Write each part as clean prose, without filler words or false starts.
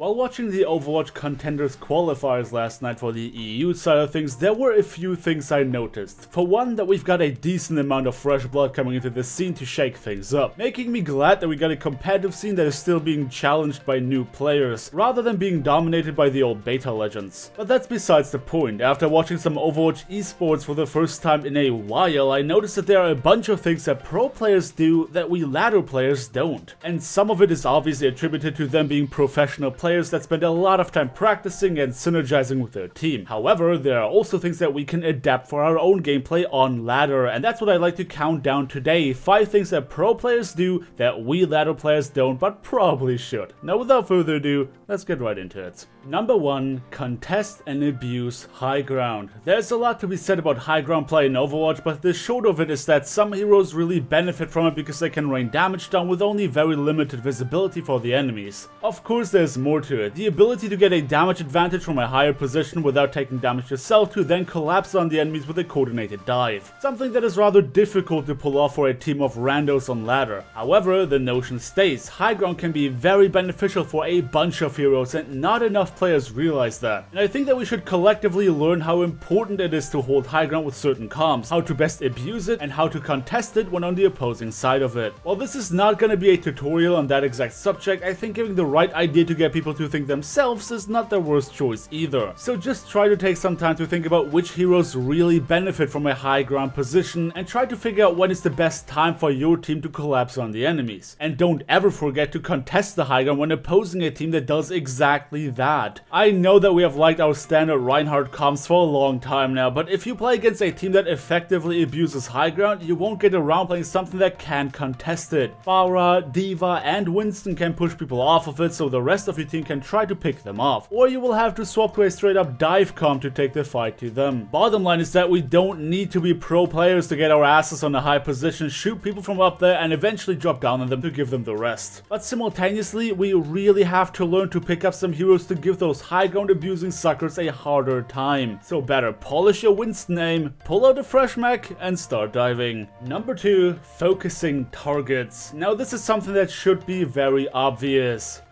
While watching the Overwatch Contenders qualifiers last night for the EU side of things, there were a few things I noticed. For one, that we've got a decent amount of fresh blood coming into the scene to shake things up, making me glad that we got a competitive scene that is still being challenged by new players, rather than being dominated by the old beta legends. But that's besides the point. After watching some Overwatch esports for the first time in a while, I noticed that there are a bunch of things that pro players do that we ladder players don't. And some of it is obviously attributed to them being professional players that spend a lot of time practicing and synergizing with their team. However, there are also things that we can adapt for our own gameplay on ladder, and that's what I'd like to count down today. 5 things that pro players do that we ladder players don't, but probably should. Now without further ado, let's get right into it. Number 1. Contest and abuse high ground. There's a lot to be said about high ground play in Overwatch, but the short of it is that some heroes really benefit from it because they can rain damage down with only very limited visibility for the enemies. Of course, there's more to it. The ability to get a damage advantage from a higher position without taking damage yourself to then collapse on the enemies with a coordinated dive. Something that is rather difficult to pull off for a team of randos on ladder. However, the notion stays. High ground can be very beneficial for a bunch of heroes and not enough players realize that. And I think that we should collectively learn how important it is to hold high ground with certain comps, how to best abuse it, and how to contest it when on the opposing side of it. While this is not going to be a tutorial on that exact subject, I think giving the right idea to get people to think themselves is not the worst choice either. So just try to take some time to think about which heroes really benefit from a high ground position and try to figure out when is the best time for your team to collapse on the enemies. And don't ever forget to contest the high ground when opposing a team that does exactly that. I know that we have liked our standard Reinhardt comps for a long time now, but if you play against a team that effectively abuses high ground, you won't get around playing something that can contest it. Pharah, D.Va, and Winston can push people off of it so the rest of your team can try to pick them off, or you will have to swap to a straight up dive comp to take the fight to them. Bottom line is that we don't need to be pro players to get our asses on a high position, shoot people from up there, and eventually drop down on them to give them the rest. But simultaneously, we really have to learn to pick up some heroes to give those high ground abusing suckers a harder time. So better polish your Winston aim, pull out a fresh mech, and start diving. Number 2. Focusing targets. Now this is something that should be very obvious.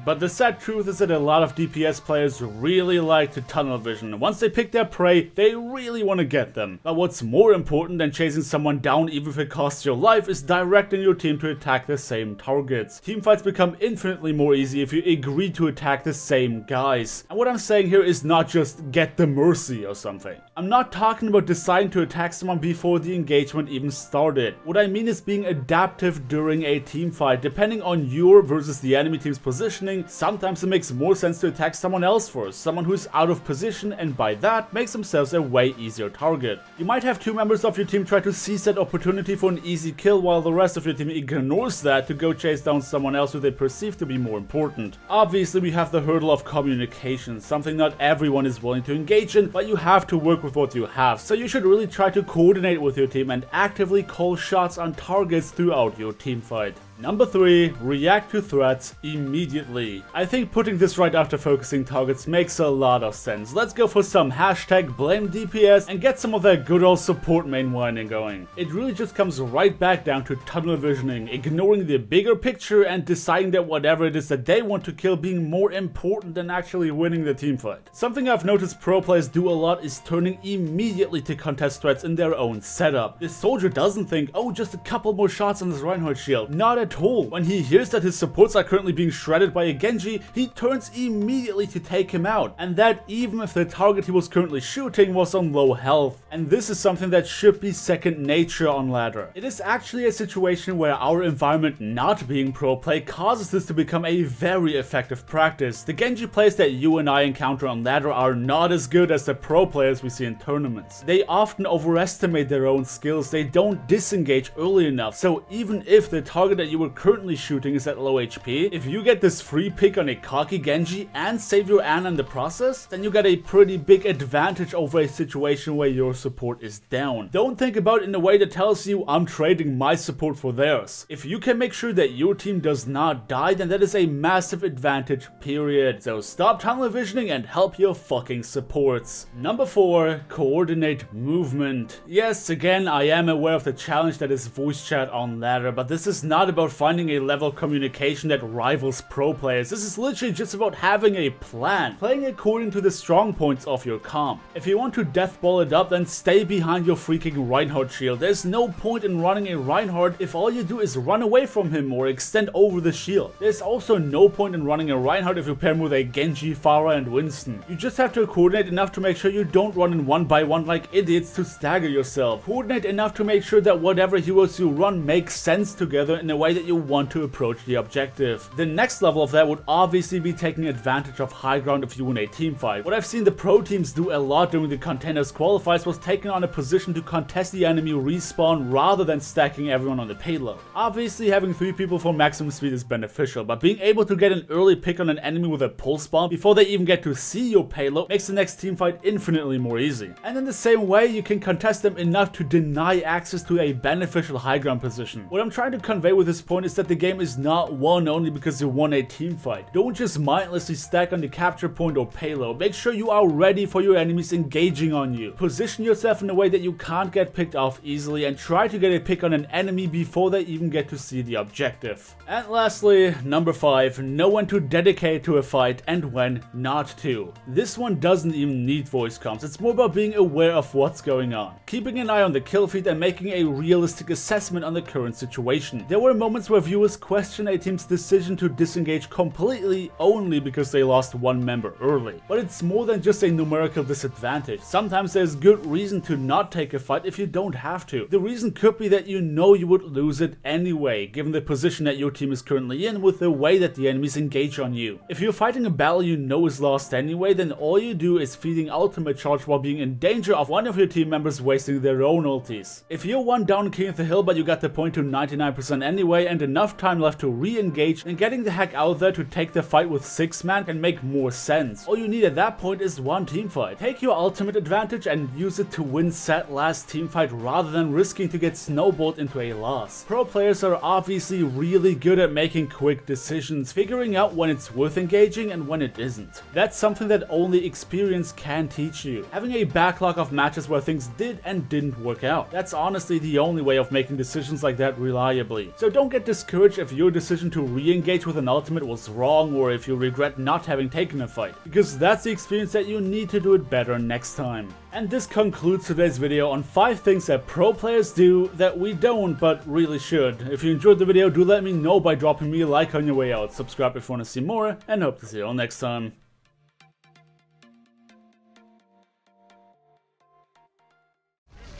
But the sad truth is that a lot of DPS players really like to tunnel vision. Once they pick their prey, they really want to get them. But what's more important than chasing someone down even if it costs your life is directing your team to attack the same targets. Teamfights become infinitely more easy if you agree to attack the same guys. And what I'm saying here is not just get the mercy or something. I'm not talking about deciding to attack someone before the engagement even started. What I mean is being adaptive during a teamfight. Depending on your versus the enemy team's positioning, sometimes it makes more sense to attack someone else first, someone who's out of position, and by that makes themselves a way easier target. You might have 2 members of your team try to seize that opportunity for an easy kill while the rest of your team ignores that to go chase down someone else who they perceive to be more important. Obviously we have the hurdle of communication, something not everyone is willing to engage in, but you have to work with what you have, so you should really try to coordinate with your team and actively call shots on targets throughout your teamfight. Number 3. React to threats immediately. I think putting this right after focusing targets makes a lot of sense. Let's go for some hashtag blame DPS and get some of that good old support main whining going. It really just comes right back down to tunnel visioning, ignoring the bigger picture and deciding that whatever it is that they want to kill being more important than actually winning the teamfight. Something I've noticed pro players do a lot is turning immediately to contest threats in their own setup. The soldier doesn't think, oh, just a couple more shots on this Reinhardt shield. Not at all. When he hears that his supports are currently being shredded by a Genji, he turns immediately to take him out, and that even if the target he was currently shooting was on low health. And this is something that should be second nature on ladder. It is actually a situation where our environment not being pro play causes this to become a very effective practice. The Genji plays that you and I encounter on ladder are not as good as the pro players we see in tournaments. They often overestimate their own skills, they don't disengage early enough, so even if the target that you were currently shooting is at low HP, if you get this free pick on a cocky Genji and save your Ana in the process, then you get a pretty big advantage over a situation where your support is down. Don't think about it in a way that tells you I'm trading my support for theirs. If you can make sure that your team does not die, then that is a massive advantage, period. So stop tunnel visioning and help your fucking supports. Number 4. Coordinate movement. Yes, again, I am aware of the challenge that is voice chat on ladder, but this is not about about finding a level of communication that rivals pro players. This is literally just about having a plan, playing according to the strong points of your comp. If you want to deathball it up, then stay behind your freaking Reinhardt shield. There's no point in running a Reinhardt if all you do is run away from him or extend over the shield. There's also no point in running a Reinhardt if you pair him with a Genji, Pharah, and Winston. You just have to coordinate enough to make sure you don't run in one by one like idiots to stagger yourself. Coordinate enough to make sure that whatever heroes you run makes sense together in a way that you want to approach the objective. The next level of that would obviously be taking advantage of high ground if you win a teamfight. What I've seen the pro teams do a lot during the Contenders qualifiers was taking on a position to contest the enemy respawn rather than stacking everyone on the payload. Obviously having 3 people for maximum speed is beneficial, but being able to get an early pick on an enemy with a pulse bomb before they even get to see your payload makes the next teamfight infinitely more easy. And in the same way, you can contest them enough to deny access to a beneficial high ground position. What I'm trying to convey with this point is that the game is not won only because you won a teamfight. Don't just mindlessly stack on the capture point or payload. Make sure you are ready for your enemies engaging on you. Position yourself in a way that you can't get picked off easily and try to get a pick on an enemy before they even get to see the objective. And lastly, number 5, know when to dedicate to a fight and when not to. This one doesn't even need voice comms, it's more about being aware of what's going on. Keeping an eye on the kill feed and making a realistic assessment on the current situation. There were moments where viewers questioned a team's decision to disengage completely only because they lost one member early. But it's more than just a numerical disadvantage. Sometimes there's good reason to not take a fight if you don't have to. The reason could be that you know you would lose it anyway, given the position that your team is currently in with the way that the enemies engage on you. If you're fighting a battle you know is lost anyway, then all you do is feeding ultimate charge while being in danger of one of your team members wasting their own ultis. If you're one down king of the hill but you got the point to 99% anyway and enough time left to re-engage, then getting the heck out there to take the fight with 6 man can make more sense. All you need at that point is one team fight. Take your ultimate advantage and use it to win said last team fight rather than risking to get snowballed into a loss. Pro players are obviously really good at making quick decisions, figuring out when it's worth engaging and when it isn't. That's something that only experience can teach you. Having a backlog of matches where things did and didn't work out. That's honestly the only way of making decisions like that reliably. So don't get discouraged if your decision to re-engage with an ultimate was wrong or if you regret not having taken a fight, because that's the experience that you need to do it better next time. And this concludes today's video on 5 things that pro players do that we don't but really should. If you enjoyed the video, do let me know by dropping me a like on your way out. Subscribe if you want to see more, and hope to see you all next time.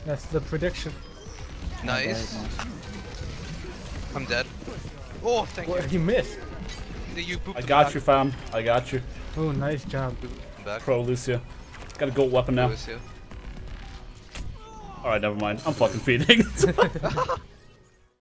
That's the prediction. Nice. I'm dead. Oh, thank you. He missed. I got you, fam. I got you. Oh, nice job. I'm back. Pro Lucia. Got a gold weapon now. Lucia. Alright, never mind. I'm fucking feeding.